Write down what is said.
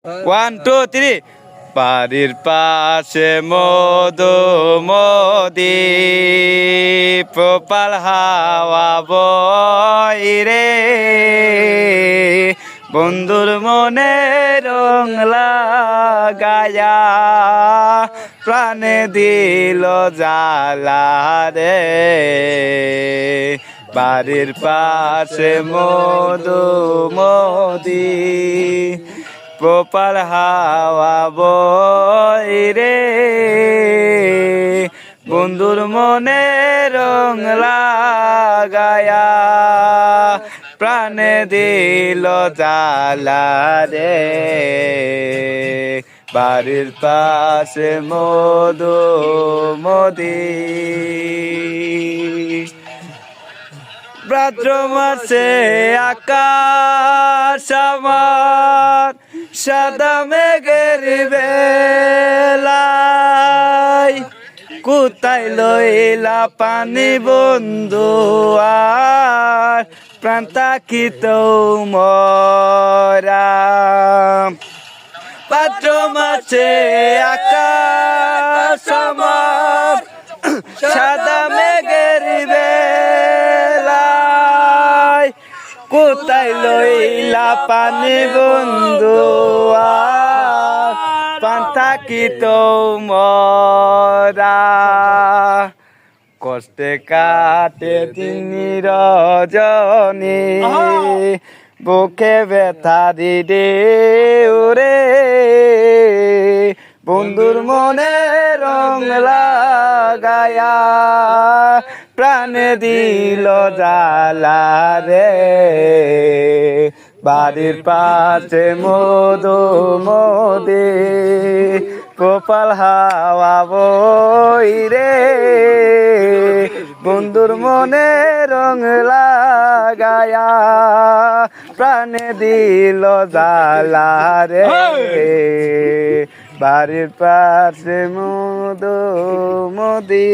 One two three. বাড়ির পাশে মধু মদি, প্রপাল হাওয়া বয় রে, বন্ধুর মনে রং লাগায়া প্রাণে দিল জ্বালা রে। বাড়ির পাশে মধু মদি, প্রপাল হাওয়া বয় রে, বন্ধুর মনে রং লাগায়া প্রাণে দিল জ্বালা রে। বাড়ির পাশে মধু মদি। ভাদ্র মাসে আকাশ আমার সাদা মেঘের বেলায়, কোথায় লইলা পানি বন্ধু আর প্রাণ তাকিত মরা। ভাদ্র মাসে আকাশ আমার সাদা মেঘের বেলায়, কোথায় লইলা পানি বন্ধু আর প্রাণ থাকিত মরা। কষ্টে কাটে তিনি রজনী, বুকে ব্যথা দিদে ওরে, বন্ধুর মনে রং লাগায়া প্রাণে দিল জ্বালা রে। বাড়ির পাশে মধু মদি, প্রপাল হাওয়া বই রে, বন্ধুর মনে রং লাগায়া প্রাণে দিল জ্বালা রে। বাড়ির পাশে মধু মদি।